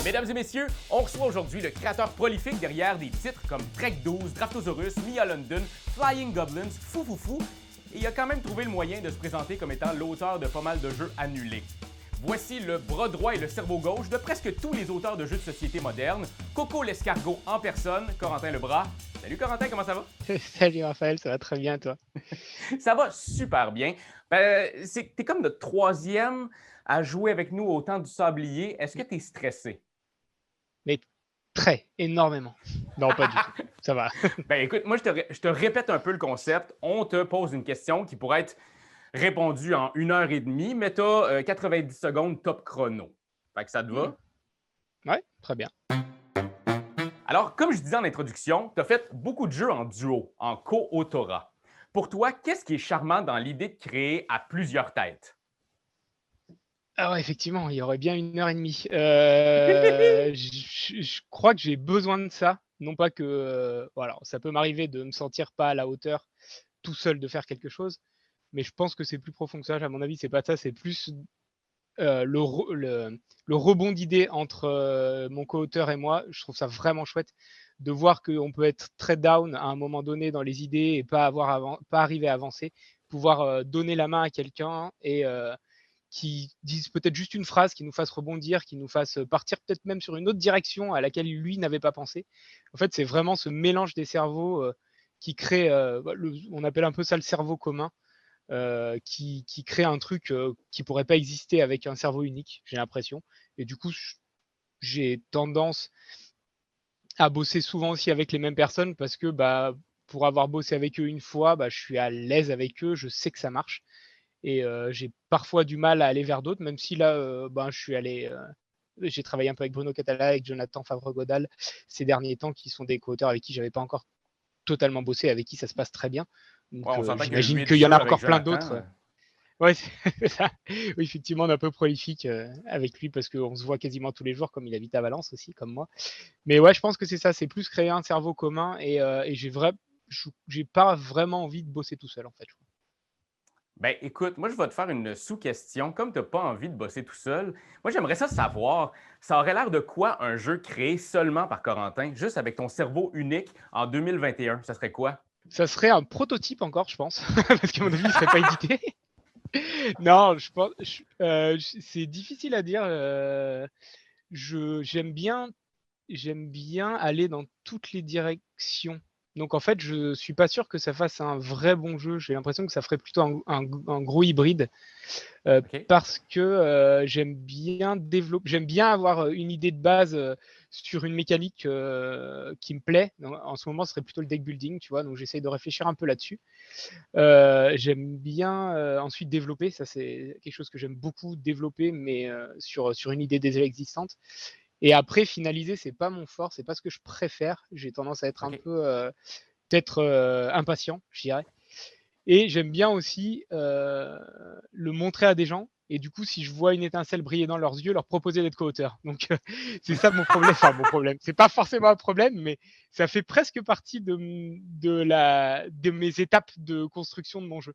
Mesdames et messieurs, on reçoit aujourd'hui le créateur prolifique derrière des titres comme Trek 12, Draftosaurus, Mia London, Flying Goblins, Fou Fou Fou, et il a quand même trouvé le moyen de se présenter comme étant l'auteur de pas mal de jeux annulés. Voici le bras droit et le cerveau gauche de presque tous les auteurs de jeux de société modernes, Coco l'escargot en personne, Corentin Lebras. Salut Corentin, comment ça va? Salut Raphaël, ça va très bien toi? Ça va super bien. T'es comme notre troisième à jouer avec nous au temps du sablier. Est-ce que t'es stressé? Mais très, énormément. Non, pas du tout, ça va. Écoute, moi je te répète un peu le concept. On te pose une question qui pourrait être répondue en 1 heure et demie, mais tu as 90 secondes top chrono. Fait que ça te va? Ouais, très bien. Alors, comme je disais en introduction, tu as fait beaucoup de jeux en duo, en co-autorat. Pour toi, qu'est-ce qui est charmant dans l'idée de créer à plusieurs têtes? Ah ouais, effectivement, il y aurait bien 1 heure et demie. Je crois que j'ai besoin de ça. Non pas que, voilà, ça peut m'arriver de me sentir pas à la hauteur tout seul de faire quelque chose, mais je pense que c'est plus profond que ça. À mon avis, c'est pas ça, c'est plus le rebond d'idées entre mon co-auteur et moi. Je trouve ça vraiment chouette de voir qu'on peut être très down à un moment donné dans les idées et pas arriver à avancer, pouvoir donner la main à quelqu'un et qui dise peut-être juste une phrase qui nous fasse rebondir, qui nous fasse partir peut-être même sur une autre direction à laquelle lui n'avait pas pensé. En fait, c'est vraiment ce mélange des cerveaux qui crée, on appelle un peu ça le cerveau commun, qui crée un truc qui pourrait pas exister avec un cerveau unique, j'ai l'impression. Et du coup, j'ai tendance à bosser souvent aussi avec les mêmes personnes parce que pour avoir bossé avec eux une fois, je suis à l'aise avec eux, je sais que ça marche. Et j'ai parfois du mal à aller vers d'autres, même si là, je suis allé. J'ai travaillé un peu avec Bruno Catala, avec Jonathan Favre-Godal ces derniers temps, qui sont des co-auteurs avec qui j'avais pas encore totalement bossé, avec qui ça se passe très bien. Ouais, Donc on s'entend qu'il y a j'imagine 8 qu'il y en jeux a avec encore plein Jonathan. d'autres. Ouais, c'est ça. Oui, effectivement, on est un peu prolifique avec lui parce qu'on se voit quasiment tous les jours, comme il habite à Valence aussi, comme moi. Mais ouais, je pense que c'est ça, c'est plus créer un cerveau commun et j'ai pas vraiment envie de bosser tout seul en fait. Écoute, moi, je vais te faire une sous-question. Comme tu n'as pas envie de bosser tout seul, moi, j'aimerais ça savoir, ça aurait l'air de quoi un jeu créé seulement par Corentin, juste avec ton cerveau unique en 2021? Ça serait quoi? Ça serait un prototype encore, je pense, parce qu'à mon avis, il ne serait pas édité. Non, je pense, c'est difficile à dire. J'aime bien aller dans toutes les directions. Donc en fait, je suis pas sûr que ça fasse un vrai bon jeu. J'ai l'impression que ça ferait plutôt un gros hybride. OK? Parce que j'aime bien avoir une idée de base sur une mécanique qui me plaît. En ce moment, ce serait plutôt le deck building, tu vois. Donc j'essaye de réfléchir un peu là-dessus. J'aime bien ensuite développer. Ça, c'est quelque chose que j'aime beaucoup développer, mais sur une idée déjà existante. Et après, finaliser, c'est pas mon fort, c'est pas ce que je préfère. J'ai tendance à être un OK. peu peut-être impatient, je dirais. Et j'aime bien aussi le montrer à des gens. Et du coup, si je vois une étincelle briller dans leurs yeux, leur proposer d'être co-auteur. Donc, c'est ça mon problème. Enfin, mon problème. C'est pas forcément un problème, mais ça fait presque partie de mes étapes de construction de mon jeu.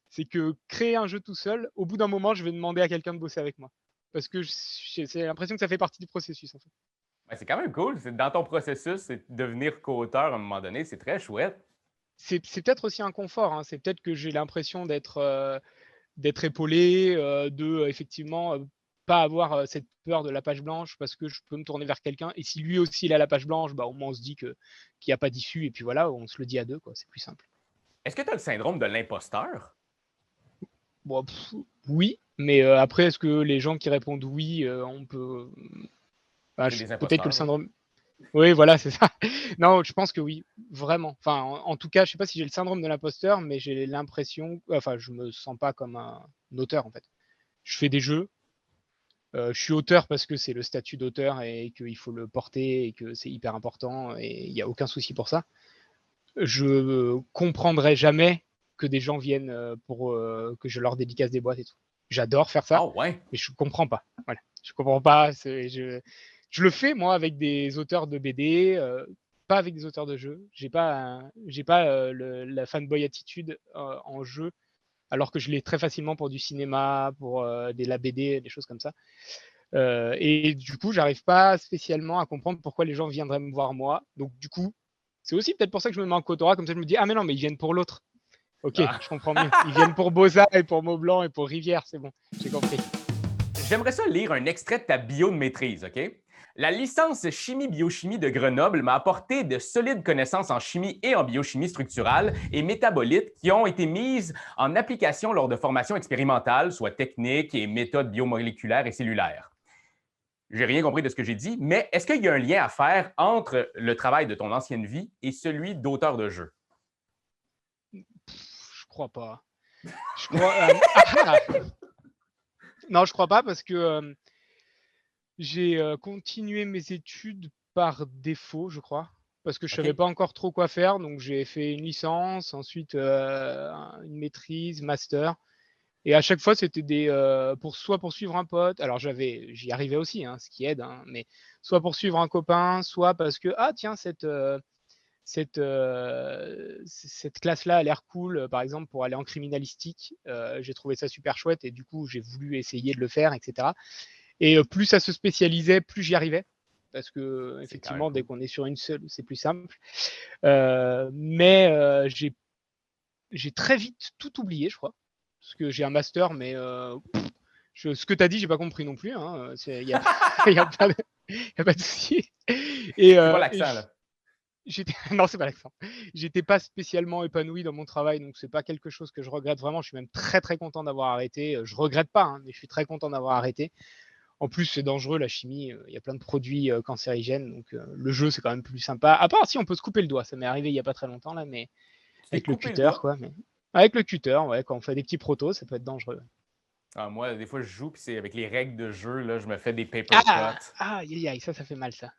C'est que créer un jeu tout seul, au bout d'un moment, je vais demander à quelqu'un de bosser avec moi. Parce que j'ai l'impression que ça fait partie du processus, en fait. C'est quand même cool. Dans ton processus, c'est de devenir co-auteur à un moment donné. C'est très chouette. C'est peut-être aussi un confort. Hein. C'est peut-être que j'ai l'impression d'être épaulé, effectivement pas avoir cette peur de la page blanche parce que je peux me tourner vers quelqu'un. Et si lui aussi il a la page blanche, au moins on se dit qu'il n'y a pas d'issue et puis voilà, on se le dit à deux, quoi. C'est plus simple. Est-ce que tu as le syndrome de l'imposteur? Bon, oui, mais après, est-ce que les gens qui répondent oui, on peut. C'est des Peut-être que le imposteurs, là. syndrome. Oui, voilà, c'est ça. Non, je pense que oui, vraiment. Enfin, en tout cas, je sais pas si j'ai le syndrome de l'imposteur, mais j'ai l'impression. Enfin, je me sens pas comme un auteur, en fait. Je fais des jeux. Je suis auteur parce que c'est le statut d'auteur et qu'il faut le porter et que c'est hyper important et il n'y a aucun souci pour ça. Je comprendrai jamais que des gens viennent pour que je leur dédicace des boîtes et tout. J'adore faire ça, Ah ouais? mais je comprends pas. Voilà. Je comprends pas. Je le fais moi avec des auteurs de BD. pas avec des auteurs de jeux. J'ai pas la fanboy attitude en jeu, alors que je l'ai très facilement pour du cinéma, pour de la BD, des choses comme ça. Et du coup, j'arrive pas spécialement à comprendre pourquoi les gens viendraient me voir moi. Donc du coup, c'est aussi peut-être pour ça que je me mets en Kotora, comme ça je me dis ah mais non, mais ils viennent pour l'autre. Ok, Ah. je comprends mieux. Ils viennent pour Beaux-Arts et pour Maublanc et pour Rivière, c'est bon, j'ai compris. J'aimerais ça lire un extrait de ta bio de maîtrise, OK? La licence chimie-biochimie de Grenoble m'a apporté de solides connaissances en chimie et en biochimie structurale et métabolite qui ont été mises en application lors de formations expérimentales, soit techniques et méthodes biomoléculaires et cellulaires. J'ai rien compris de ce que j'ai dit, mais est-ce qu'il y a un lien à faire entre le travail de ton ancienne vie et celui d'auteur de jeu? Je crois pas. Je crois. Non, je crois pas parce que j'ai continué mes études par défaut, je crois, parce que je savais OK? pas encore trop quoi faire. Donc j'ai fait une licence, ensuite une maîtrise, master. Et à chaque fois, c'était soit pour suivre un pote. Alors j'y arrivais aussi, hein, ce qui aide, hein, mais soit pour suivre un copain, soit parce que ah tiens cette classe-là a l'air cool, par exemple pour aller en criminalistique. J'ai trouvé ça super chouette et du coup j'ai voulu essayer de le faire, etc. Et plus ça se spécialisait, plus j'y arrivais. Parce que C'est quand même effectivement, dès cool. qu'on est sur une seule, c'est plus simple. Mais j'ai très vite tout oublié, je crois. Parce que j'ai un master, mais ce que tu as dit, j'ai pas compris non plus. Il n'y a, y a pas de souci. Et, C'est pas euh, et l'accent, là. non, c'est pas l'accent. J'étais pas spécialement épanoui dans mon travail, donc c'est pas quelque chose que je regrette vraiment. Je suis même très très content d'avoir arrêté. Je regrette pas, hein, mais je suis très content d'avoir arrêté. En plus, c'est dangereux la chimie. Il y a plein de produits cancérigènes, donc le jeu c'est quand même plus sympa. À part si on peut se couper le doigt, ça m'est arrivé il y a pas très longtemps là, mais Tu t'es avec le coupé le cutter doigt? quoi. Mais avec le cutter, ouais, quand on fait des petits protos, ça peut être dangereux. Ah, moi, des fois, je joue, puis c'est avec les règles de jeu, là, je me fais des paper Ah, cuts. aïe, aïe, ça fait mal ça.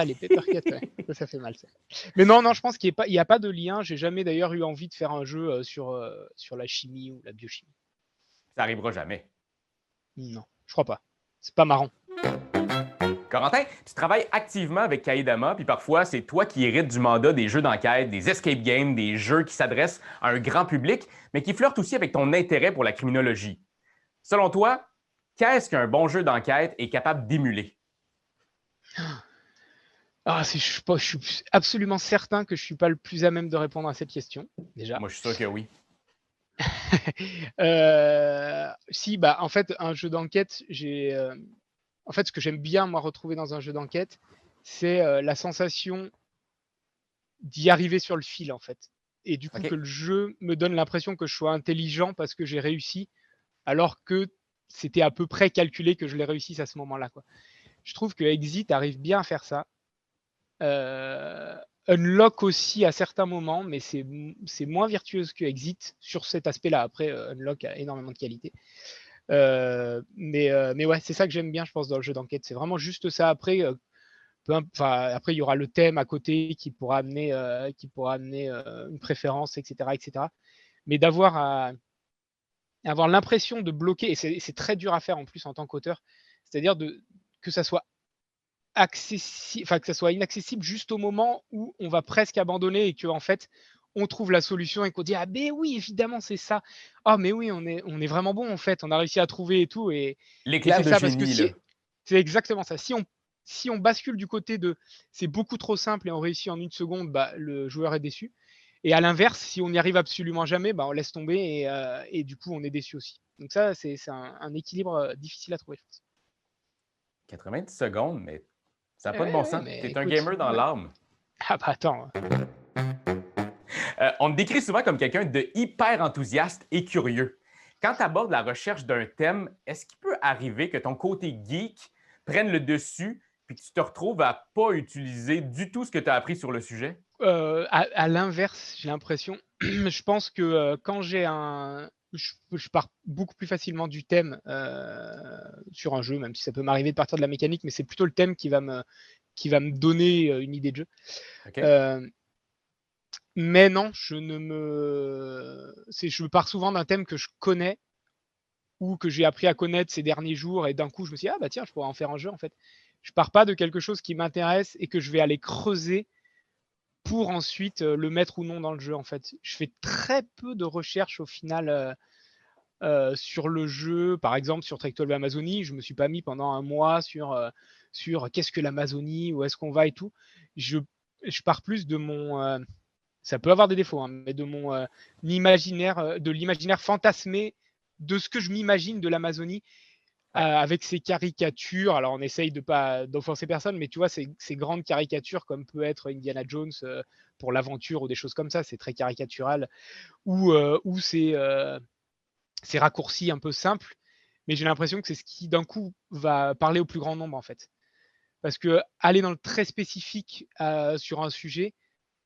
Les papercuts, ouais. Ça fait mal ça. Mais non, non, je pense qu'il n'y a pas de lien. J'ai jamais d'ailleurs eu envie de faire un jeu sur la chimie ou la biochimie. Ça arrivera jamais. Non, je crois pas. C'est pas marrant. Corentin, tu travailles activement avec Kaidama, puis parfois, c'est toi qui hérites du mandat des jeux d'enquête, des escape games, des jeux qui s'adressent à un grand public, mais qui flirtent aussi avec ton intérêt pour la criminologie. Selon toi, qu'est-ce qu'un bon jeu d'enquête est capable d'émuler? Je suis absolument certain que je suis pas le plus à même de répondre à cette question, déjà. Moi, je suis sûr que oui. Si, bah, en fait, un jeu d'enquête, en fait, ce que j'aime bien, moi, retrouver dans un jeu d'enquête, c'est la sensation d'y arriver sur le fil, en fait. Et du coup, OK. que le jeu me donne l'impression que je sois intelligent parce que j'ai réussi, alors que c'était à peu près calculé que je l'ai réussi à ce moment-là, quoi. Je trouve que Exit arrive bien à faire ça. Unlock aussi à certains moments, mais c'est moins virtuose que Exit sur cet aspect-là. Après, Unlock a énormément de qualité. Mais ouais, c'est ça que j'aime bien, je pense, dans le jeu d'enquête. C'est vraiment juste ça. Après, après, il y aura le thème à côté qui pourra amener une préférence, etc., etc. Mais avoir l'impression de bloquer, et c'est très dur à faire en plus en tant qu'auteur, c'est-à-dire que ça soit que ça soit inaccessible juste au moment où on va presque abandonner et que en fait on trouve la solution et qu'on dit ah ben oui évidemment c'est ça, ah mais oui on est vraiment bon en fait, on a réussi à trouver et tout, et L'éclair c'est de ça, parce que génie, là. c'est exactement ça, si on bascule du côté de c'est beaucoup trop simple et on réussit en une seconde, bah le joueur est déçu, et à l'inverse si on n'y arrive absolument jamais, bah on laisse tomber, et du coup on est déçu aussi. Donc ça c'est un équilibre difficile à trouver, je pense. 90 secondes, mais ça n'a pas de bon Ouais, sens. mais T'es un écoute, gamer dans l'âme. ah bah attends. On te décrit souvent comme quelqu'un de hyper enthousiaste et curieux. Quand tu abordes la recherche d'un thème, est-ce qu'il peut arriver que ton côté geek prenne le dessus puis que tu te retrouves à pas utiliser du tout ce que tu as appris sur le sujet? À l'inverse, j'ai l'impression. Je pense que quand je pars beaucoup plus facilement du thème sur un jeu, même si ça peut m'arriver de partir de la mécanique, mais c'est plutôt le thème qui va me donner une idée de jeu. OK? Euh, mais non, je pars souvent d'un thème que je connais ou que j'ai appris à connaître ces derniers jours, et d'un coup je me suis dit, ah bah tiens, je pourrais en faire un jeu en fait. Je pars pas de quelque chose qui m'intéresse et que je vais aller creuser pour ensuite le mettre ou non dans le jeu, en fait. Je fais très peu de recherches au final sur le jeu. Par exemple, sur Trek 12 Amazonie, je me suis pas mis pendant un mois sur qu'est-ce que l'Amazonie, où est-ce qu'on va et tout. Je, je pars plus de mon. Ça peut avoir des défauts, hein, mais de mon imaginaire, de l'imaginaire fantasmé de ce que je m'imagine de l'Amazonie avec ces caricatures. Alors, on essaye de pas d'offenser personne, mais tu vois, ces grandes caricatures comme peut être Indiana Jones pour l'aventure ou des choses comme ça, c'est très caricatural. Ou ces raccourcis un peu simples, mais j'ai l'impression que c'est ce qui, d'un coup, va parler au plus grand nombre, en fait. Parce que aller dans le très spécifique sur un sujet,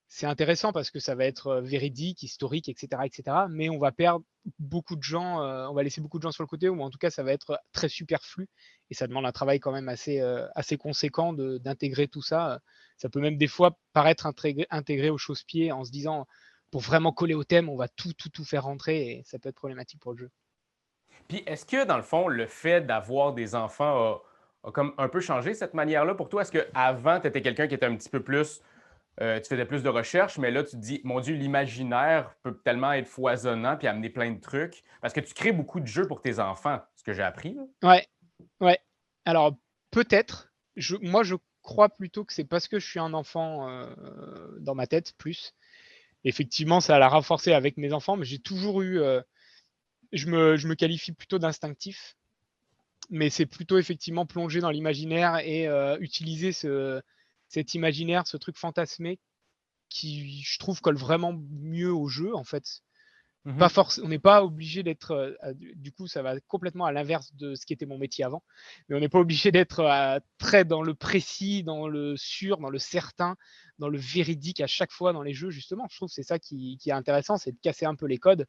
c'est intéressant parce que ça va être véridique, historique, etc., etc. Mais on va perdre beaucoup de gens, on va laisser beaucoup de gens sur le côté, ou en tout cas, ça va être très superflu. Et ça demande un travail quand même assez conséquent d'intégrer tout ça. Ça peut même des fois paraître intégré au chausse-pied en se disant, pour vraiment coller au thème, on va tout faire rentrer et ça peut être problématique pour le jeu. Puis est-ce que, dans le fond, le fait d'avoir des enfants a comme un peu changé cette manière-là pour toi? Est-ce qu'avant, tu étais quelqu'un qui était un petit peu plus tu faisais plus de recherches, mais là, tu te dis, mon Dieu, l'imaginaire peut tellement être foisonnant puis amener plein de trucs. Parce que tu crées beaucoup de jeux pour tes enfants, ce que j'ai appris. Là. Ouais, ouais. Alors, peut-être, moi, je crois plutôt que c'est parce que je suis un enfant dans ma tête, plus. Effectivement, ça l'a renforcé avec mes enfants, mais j'ai toujours eu. Je me qualifie plutôt d'instinctif, mais c'est plutôt effectivement plonger dans l'imaginaire et utiliser cet imaginaire, ce truc fantasmé qui, je trouve, colle vraiment mieux au jeu, en fait. Pas on n'est pas obligé d'être. Du coup, ça va complètement à l'inverse de ce qui était mon métier avant. Mais on n'est pas obligé d'être très dans le précis, dans le sûr, dans le certain, dans le véridique à chaque fois dans les jeux, justement. Je trouve que c'est ça qui est intéressant, c'est de casser un peu les codes,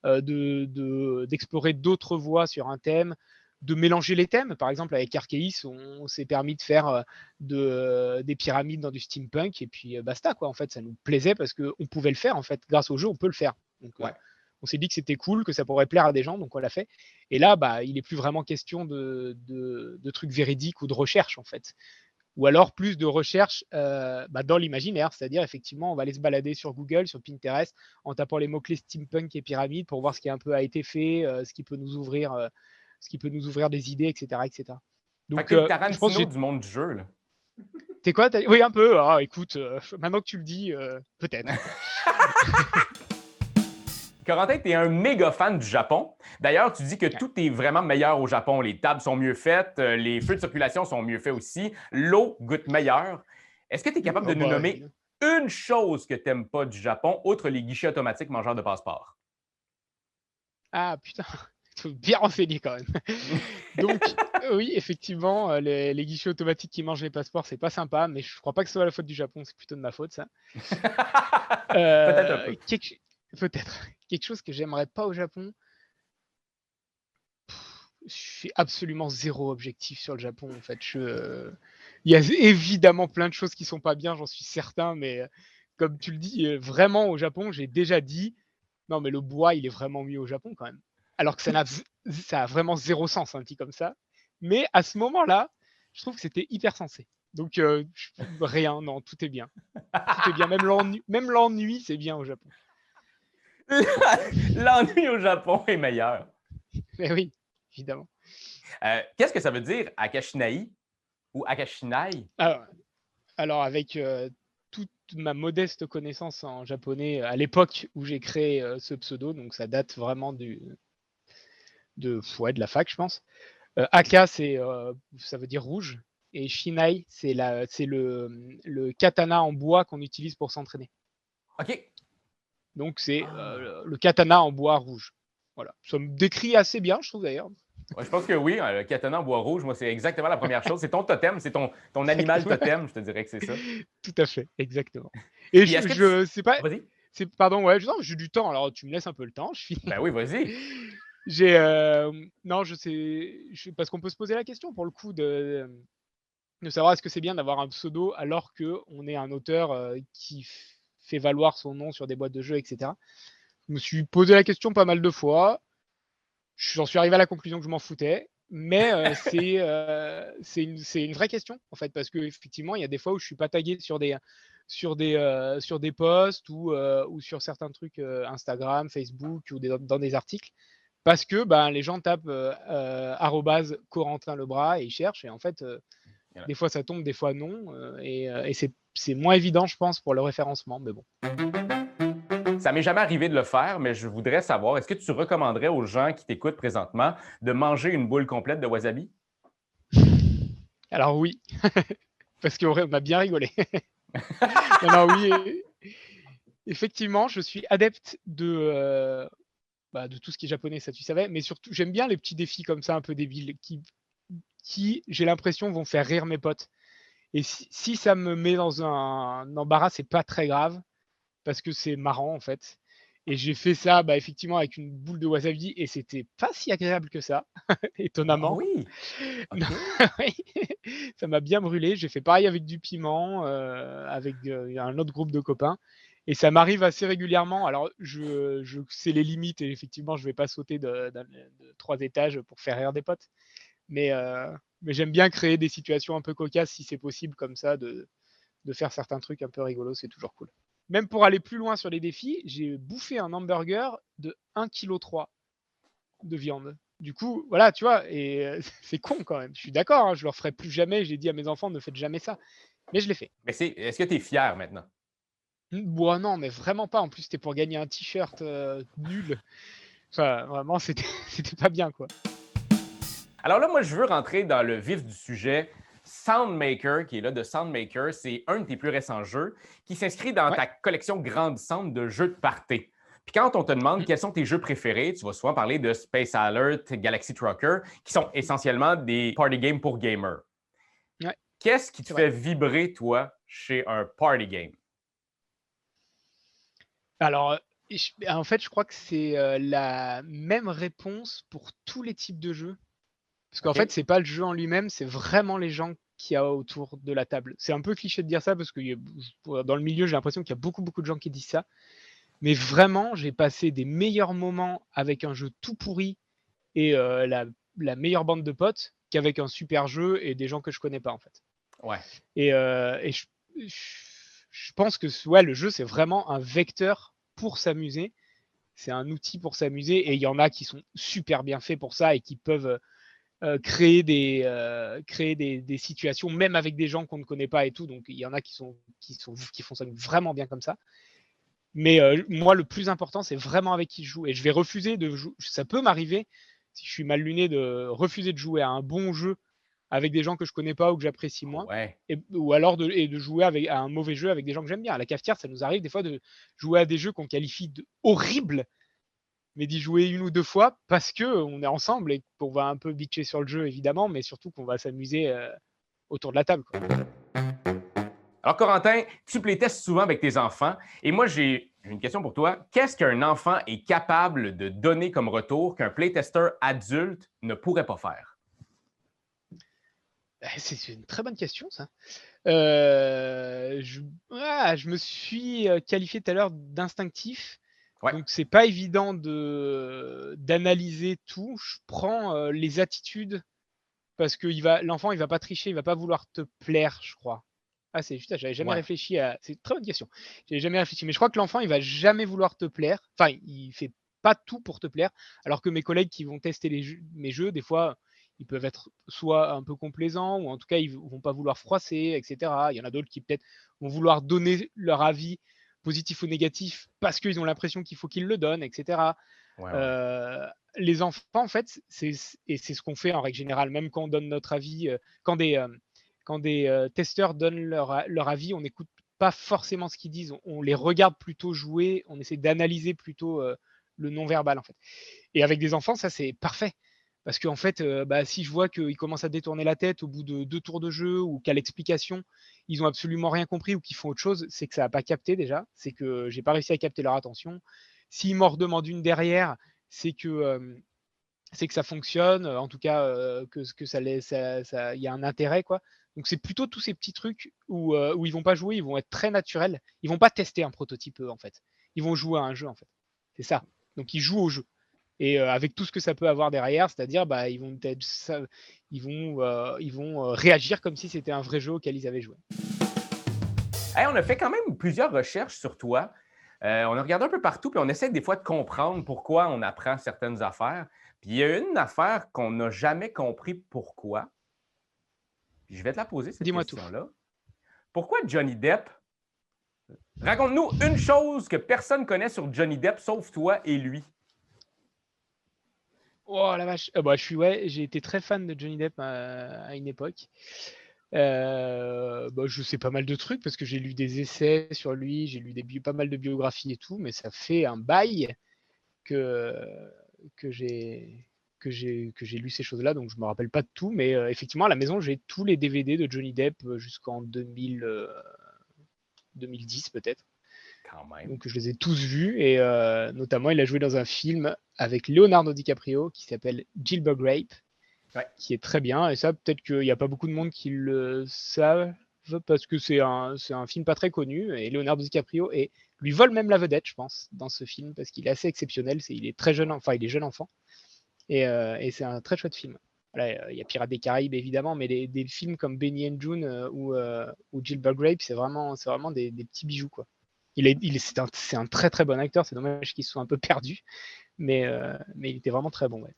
d'explorer d'autres voies sur un thème, de mélanger les thèmes. Par exemple, avec Arceus, on s'est permis de faire des pyramides dans du steampunk et puis basta, quoi. En fait, ça nous plaisait parce qu'on pouvait le faire. En fait, grâce au jeu, on peut le faire. Donc, Ouais. on s'est dit que c'était cool, que ça pourrait plaire à des gens, donc on l'a fait. Et là, il n'est plus vraiment question de trucs véridiques ou de recherche, en fait. Ou alors plus de recherche dans l'imaginaire, c'est-à-dire effectivement, on va aller se balader sur Google, sur Pinterest, en tapant les mots-clés steampunk et pyramide pour voir ce qui un peu a été fait, ce qui peut nous ouvrir des idées, etc. etc. Fait Donc, que t'es le je pense que Tarantino du monde du jeu. Là. T'es quoi Oui, un peu. Ah, écoute, maintenant que tu le dis, peut-être. Corentin, tu es un méga fan du Japon. D'ailleurs, tu dis que Ouais. tout est vraiment meilleur au Japon. Les tables sont mieux faites, les feux de circulation sont mieux faits aussi, l'eau goûte meilleure. Est-ce que tu es capable de nous nommer une chose que tu n'aimes pas du Japon, outre les guichets automatiques mangeurs de passeport? Ah, putain, bien renseigné quand même. Donc, oui, effectivement, les guichets automatiques qui mangent les passeports, c'est pas sympa, mais je crois pas que ce soit la faute du Japon, c'est plutôt de ma faute, ça. Peut-être un peu. Peut-être. Quelque chose que j'aimerais pas au Japon. Je suis absolument zéro objectif sur le Japon, en fait. Il y a évidemment plein de choses qui sont pas bien, j'en suis certain, mais comme tu le dis, vraiment au Japon, j'ai déjà dit, non, mais le bois, il est vraiment mieux au Japon quand même. Alors que ça a vraiment zéro sens, un petit comme ça. Mais à ce moment-là, je trouve que c'était hyper sensé. Donc, rien, non, tout est bien. Tout est bien, même l'ennui, c'est bien au Japon. L'ennui au Japon est meilleur. Mais oui, évidemment. Qu'est-ce que ça veut dire Akashinai ou Akashinai? Alors avec toute ma modeste connaissance en japonais à l'époque où j'ai créé ce pseudo, donc ça date vraiment de la fac, je pense. Aka, ça veut dire rouge, et Shinai, c'est le katana en bois qu'on utilise pour s'entraîner. OK. Donc c'est le katana en bois rouge. Voilà, ça me décrit assez bien, je trouve d'ailleurs. Ouais, je pense que oui, le katana en bois rouge, moi, c'est exactement la première chose. C'est ton totem, c'est ton animal totem, je te dirais que c'est ça. Tout à fait, exactement. Et Puis est-ce que tu... je sais pas, Vas-y. pardon, ouais, non, j'ai du temps, alors tu me laisses un peu le temps, je finis. Ben oui, vas-y. Non, parce qu'on peut se poser la question pour le coup de savoir est-ce que c'est bien d'avoir un pseudo alors que on est un auteur qui fait valoir son nom sur des boîtes de jeux, etc. Je me suis posé la question pas mal de fois. J'en suis arrivé à la conclusion que je m'en foutais, mais c'est une vraie question en fait, parce que effectivement, il y a des fois où je suis pas tagué sur des posts ou sur certains trucs Instagram, Facebook ou dans des articles. Parce que les gens tapent arrobase Corentin Lebras et ils cherchent. Et en fait, Voilà. des fois ça tombe, des fois non. Et c'est moins évident, je pense, pour le référencement. Mais bon. Ça m'est jamais arrivé de le faire, mais je voudrais savoir, est-ce que tu recommanderais aux gens qui t'écoutent présentement de manger une boule complète de wasabi? Alors oui, parce qu'on a bien rigolé. Non, oui, effectivement, je suis adepte de tout ce qui est japonais, ça tu savais, mais surtout, j'aime bien les petits défis comme ça, un peu débiles, qui j'ai l'impression, vont faire rire mes potes. Et si ça me met dans un embarras, c'est pas très grave, parce que c'est marrant en fait. Et j'ai fait ça effectivement avec une boule de wasabi et c'était pas si agréable que ça, Ah étonnamment. oui? Non, OK. oui, ça m'a bien brûlé. J'ai fait pareil avec du piment, avec un autre groupe de copains. Et ça m'arrive assez régulièrement. Alors, je sais les limites et effectivement, je vais pas sauter de 3 étages pour faire rire des potes. Mais, mais j'aime bien créer des situations un peu cocasses si c'est possible comme ça, de faire certains trucs un peu rigolos, c'est toujours cool. Même pour aller plus loin sur les défis, j'ai bouffé un hamburger de 1,3 kg de viande. Du coup, voilà, tu vois, et c'est con quand même. Je suis d'accord, hein, je le referai plus jamais. J'ai dit à mes enfants, ne faites jamais ça. Mais je l'ai fait. Mais est-ce que tu es fier maintenant? Bon, non, mais vraiment pas. En plus, c'était pour gagner un t-shirt nul. Enfin, vraiment, c'était c'était pas bien, quoi. Alors là, moi, je veux rentrer dans le vif du sujet. Soundmaker, qui est là de Soundmaker, c'est un de tes plus récents jeux qui s'inscrit dans Ouais. ta collection grandissante de jeux de party. Puis quand on te demande Mm. quels sont tes jeux préférés, tu vas souvent parler de Space Alert, Galaxy Trucker, qui sont essentiellement des party games pour gamers. Ouais, Qu'est-ce qui te c'est vrai. fait vibrer, toi, chez un party game? Alors, en fait, je crois que c'est la même réponse pour tous les types de jeux. Parce qu'en fait, OK? c'est pas le jeu en lui-même, c'est vraiment les gens qu'il y a autour de la table. C'est un peu cliché de dire ça parce que dans le milieu, j'ai l'impression qu'il y a beaucoup, beaucoup de gens qui disent ça. Mais vraiment, j'ai passé des meilleurs moments avec un jeu tout pourri et la meilleure bande de potes qu'avec un super jeu et des gens que je connais pas, en fait. Ouais. Et je pense que ouais, le jeu, c'est vraiment un vecteur pour s'amuser. C'est un outil pour s'amuser et il y en a qui sont super bien faits pour ça et qui peuvent créer des situations, même avec des gens qu'on ne connaît pas et tout. Donc, il y en a qui fonctionnent vraiment bien comme ça. Mais moi, le plus important, c'est vraiment avec qui je joue. Et je vais refuser de jouer. Ça peut m'arriver, si je suis mal luné, de refuser de jouer à un bon jeu avec des gens que je connais pas ou que j'apprécie moins. Ouais. Ou alors de jouer à un mauvais jeu avec des gens que j'aime bien. À la cafetière, ça nous arrive des fois de jouer à des jeux qu'on qualifie de horribles, mais d'y jouer une ou deux fois parce qu'on est ensemble et qu'on va un peu bitcher sur le jeu, évidemment, mais surtout qu'on va s'amuser autour de la table, quoi. Alors, Corentin, tu playtestes souvent avec tes enfants. Et moi, j'ai une question pour toi. Qu'est-ce qu'un enfant est capable de donner comme retour qu'un playtester adulte ne pourrait pas faire? C'est une très bonne question, ça. Je me suis qualifié tout à l'heure d'instinctif. Ouais. Donc, c'est pas évident d'analyser tout. Je prends les attitudes parce que l'enfant, il va pas tricher, il va pas vouloir te plaire, je crois. Ah, j'avais jamais Ouais. réfléchi à. C'est une très bonne question. J'avais jamais réfléchi, mais je crois que l'enfant, il va jamais vouloir te plaire. Enfin, il fait pas tout pour te plaire, alors que mes collègues qui vont tester mes jeux, des fois, ils peuvent être soit un peu complaisants, ou en tout cas, ils vont pas vouloir froisser, etc. Il y en a d'autres qui peut-être vont vouloir donner leur avis, positif ou négatif, parce qu'ils ont l'impression qu'il faut qu'ils le donnent, etc. Ouais, ouais. Les enfants, en fait, c'est ce qu'on fait en règle générale, même quand on donne notre avis, quand des testeurs donnent leur avis, on n'écoute pas forcément ce qu'ils disent, on les regarde plutôt jouer, on essaie d'analyser plutôt le non-verbal, en fait. Et avec des enfants, ça, c'est parfait. Parce qu'en fait, si je vois qu'ils commencent à détourner la tête au bout de 2 tours de jeu ou qu'à l'explication, ils ont absolument rien compris ou qu'ils font autre chose, c'est que ça n'a pas capté déjà, c'est que j'ai pas réussi à capter leur attention. S'ils m'en redemandent une derrière, c'est que ça fonctionne, en tout cas que ça il y a un intérêt, quoi. Donc c'est plutôt tous ces petits trucs où ils vont pas jouer, ils vont être très naturels. Ils vont pas tester un prototype en fait. Ils vont jouer à un jeu en fait. C'est ça. Donc ils jouent au jeu. Et avec tout ce que ça peut avoir derrière, c'est-à-dire ils vont réagir comme si c'était un vrai jeu auquel ils avaient joué. Hey, on a fait quand même plusieurs recherches sur toi. On a regardé un peu partout, puis on essaie des fois de comprendre pourquoi on apprend certaines affaires. Puis il y a une affaire qu'on n'a jamais compris pourquoi. Puis je vais te la poser, cette Dis-moi tout. question-là. Pourquoi Johnny Depp? Raconte-nous une chose que personne connaît sur Johnny Depp, sauf toi et lui. Oh la vache. J'ai été très fan de Johnny Depp à une époque. Je sais pas mal de trucs parce que j'ai lu des essais sur lui, j'ai lu pas mal de biographies et tout, mais ça fait un bail que, que j'ai lu ces choses-là, donc je me rappelle pas de tout, mais effectivement à la maison j'ai tous les DVD de Johnny Depp jusqu'en 2010 peut-être. Quand même. Donc je les ai tous vus et notamment il a joué dans un film avec Leonardo DiCaprio qui s'appelle Gilbert Grape, Ouais. qui est très bien. Et ça, peut-être qu'il n'y a pas beaucoup de monde qui le savent parce que c'est un film pas très connu. Et Leonardo DiCaprio lui vole même la vedette, je pense, dans ce film parce qu'il est assez exceptionnel. Il est très jeune, enfin il est jeune enfant et c'est un très chouette film. Voilà, il y a Pirates des Caraïbes évidemment, mais des films comme Benny and June ou Gilbert Grape, c'est vraiment des petits bijoux quoi. C'est un très très bon acteur. C'est dommage qu'il soit un peu perdu, mais il était vraiment très bon. Ouais.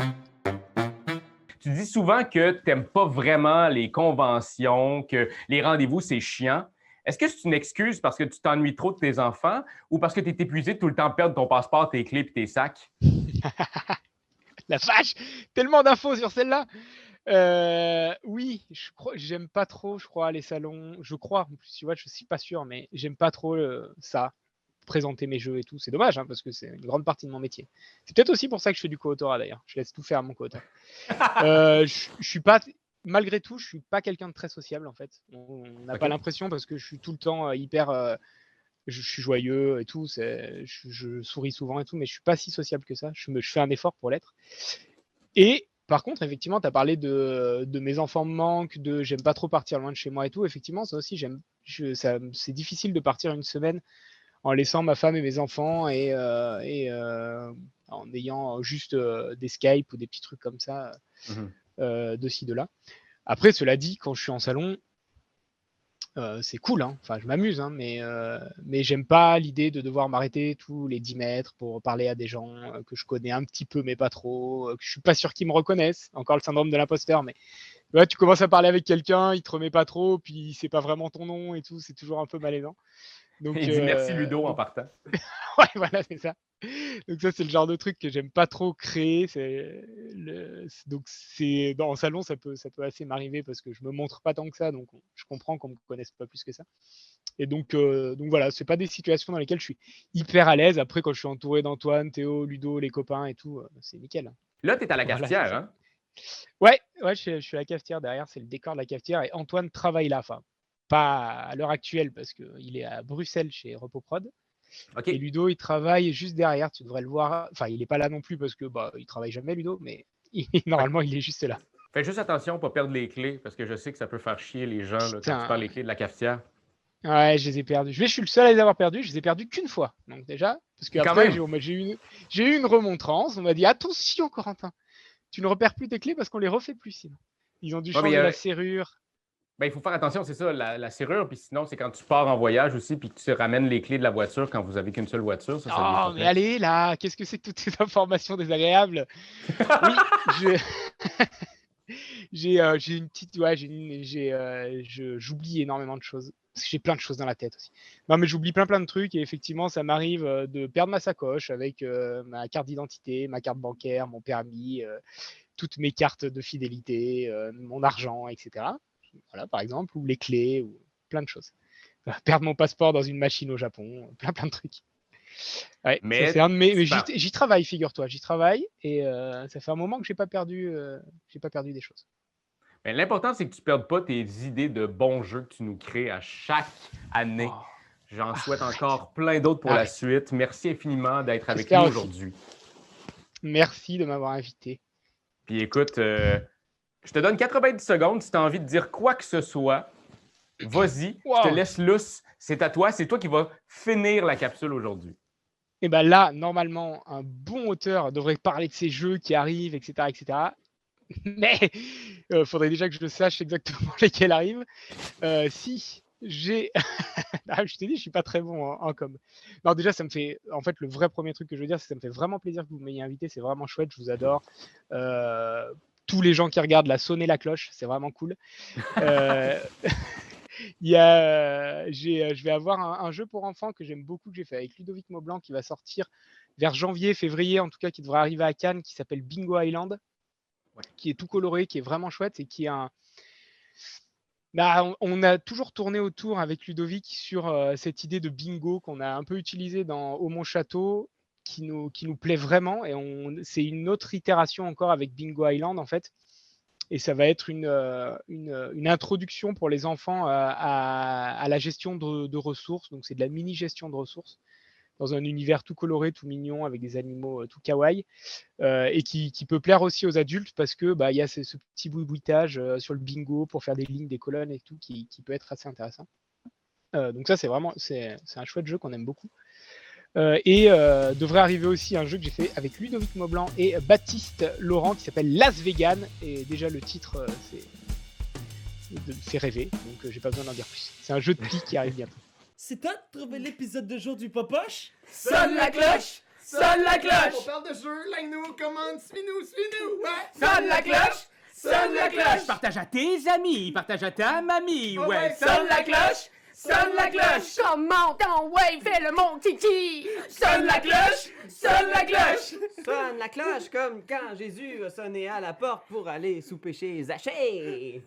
Tu dis souvent que tu n'aimes pas vraiment les conventions, que les rendez-vous, c'est chiant. Est-ce que c'est une excuse parce que tu t'ennuies trop de tes enfants ou parce que tu es épuisé de tout le temps perdre ton passeport, tes clés et tes sacs? La vache, tellement d'infos sur celle-là. Oui, j'aime pas trop, je crois, les salons. Je crois, en plus, tu vois, je suis pas sûr, mais j'aime pas trop ça, présenter mes jeux et tout. C'est dommage, hein, parce que c'est une grande partie de mon métier. C'est peut-être aussi pour ça que je fais du co-autorat d'ailleurs. Je laisse tout faire à mon co-auteur. Je suis pas, malgré tout, je suis pas quelqu'un de très sociable en fait. On n'a pas l'impression parce que je suis tout le temps hyper. Je suis joyeux et tout, je souris souvent et tout, mais je suis pas si sociable que ça. Je fais un effort pour l'être. Et par contre, effectivement, tu as parlé de mes enfants me manquent, j'aime pas trop partir loin de chez moi et tout. Effectivement, ça aussi, c'est difficile de partir une semaine en laissant ma femme et mes enfants et en ayant juste des Skype ou des petits trucs comme ça de ci, de là. Après, cela dit, quand je suis en salon, c'est cool, hein. Enfin, je m'amuse, hein, mais j'aime pas l'idée de devoir m'arrêter tous les 10 mètres pour parler à des gens que je connais un petit peu, mais pas trop, que je suis pas sûr qu'ils me reconnaissent. Encore le syndrome de l'imposteur, mais ouais, tu commences à parler avec quelqu'un, il te remet pas trop, puis c'est pas vraiment ton nom et tout, c'est toujours un peu malaisant. Donc, il dit merci Ludo en partant. Ouais, voilà, c'est ça. Donc ça, c'est le genre de truc que j'aime pas trop créer. Donc en salon, ça peut assez m'arriver parce que je me montre pas tant que ça, donc je comprends qu'on me connaisse pas plus que ça. Et donc voilà, c'est pas des situations dans lesquelles je suis hyper à l'aise. Après, quand je suis entouré d'Antoine, Théo, Ludo, les copains et tout, c'est nickel. Là, tu es à la cafetière, hein? Ouais, je suis à la cafetière derrière, c'est le décor de la cafetière et Antoine travaille là, enfin pas à l'heure actuelle parce qu'il est à Bruxelles chez Repoprod. Okay. Et Ludo, il travaille juste derrière. Tu devrais le voir. Enfin, il n'est pas là non plus parce que il travaille jamais, Ludo, mais normalement, il est juste là. Fais juste attention à ne pas perdre les clés parce que je sais que ça peut faire chier les gens là, quand tu perds les clés de la cafetière. Ouais, je les ai perdues. Je suis le seul à les avoir perdues. Je les ai perdues qu'une fois. Donc déjà, parce qu'après, j'ai eu une remontrance. On m'a dit attention, Corentin, tu ne repères plus tes clés parce qu'on les refait plus sinon. Ils ont dû changer la serrure. Ben, il faut faire attention, c'est ça, la serrure. Puis sinon, c'est quand tu pars en voyage aussi, puis que tu ramènes les clés de la voiture quand vous n'avez qu'une seule voiture. Ça mais allez, là, qu'est-ce que c'est que toutes ces informations désagréables? Oui, j'ai une petite. Ouais, j'oublie énormément de choses. Parce que j'ai plein de choses dans la tête aussi. Non, mais j'oublie plein de trucs. Et effectivement, ça m'arrive de perdre ma sacoche avec ma carte d'identité, ma carte bancaire, mon permis, toutes mes cartes de fidélité, mon argent, etc. Voilà, par exemple, ou les clés, ou plein de choses. Perdre mon passeport dans une machine au Japon, plein de trucs. Ouais, mais c'est un de mes. J'y travaille, figure-toi, j'y travaille et ça fait un moment que j'ai pas perdu des choses. Mais l'important, c'est que tu ne perdes pas tes idées de bons jeux que tu nous crées à chaque année. J'en souhaite encore plein d'autres pour la suite. Merci infiniment d'être avec nous aujourd'hui. Merci de m'avoir invité. Puis écoute, je te donne 90 secondes si tu as envie de dire quoi que ce soit. Vas-y, je te laisse lousse. C'est à toi. C'est toi qui vas finir la capsule aujourd'hui. Et bien là, normalement, un bon auteur devrait parler de ces jeux qui arrivent, etc. etc. Mais il faudrait déjà que je sache exactement lesquels arrivent. Si j'ai je t'ai dit, je suis pas très bon en com. Non, déjà, ça me fait en fait, le vrai premier truc que je veux dire, c'est que ça me fait vraiment plaisir que vous m'ayez invité. C'est vraiment chouette, je vous adore. Tous les gens qui regardent, là, sonnez la cloche, c'est vraiment cool. Il y a, je vais avoir un jeu pour enfants que j'aime beaucoup, que j'ai fait avec Ludovic Maublanc, qui va sortir vers janvier, février, en tout cas, qui devrait arriver à Cannes, qui s'appelle Bingo Island, qui est tout coloré, qui est vraiment chouette et qui est un. On a toujours tourné autour avec Ludovic sur cette idée de bingo qu'on a un peu utilisée dans Au Mon Château, qui nous plaît vraiment. Et c'est une autre itération encore avec Bingo Island, en fait. Et ça va être une introduction pour les enfants à la gestion de ressources. Donc, c'est de la mini-gestion de ressources dans un univers tout coloré, tout mignon, avec des animaux tout kawaii, et qui peut plaire aussi aux adultes parce que y a ce petit boui-boitage sur le bingo pour faire des lignes, des colonnes et tout, qui peut être assez intéressant. Donc ça, c'est un chouette jeu qu'on aime beaucoup. Et devrait arriver aussi un jeu que j'ai fait avec Ludovic Maublanc et Baptiste Laurent qui s'appelle Las Vegan. Et déjà, le titre, fait rêver, donc j'ai pas besoin d'en dire plus. C'est un jeu de pli qui arrive bientôt. C'est toi de trouver l'épisode de jour du Popoche? Sonne la cloche! Sonne la cloche! On parle de jeu, like-nous, commande, suis-nous, ouais! Sonne la cloche! Sonne la cloche! Partage à tes amis, partage à ta mamie, ouais! Sonne la cloche! Sonne la cloche! Comment ton ouais, fais le mon kiki! Sonne la cloche! Sonne la cloche! Sonne la cloche comme quand Jésus a sonné à la porte pour aller souper chez Zachée.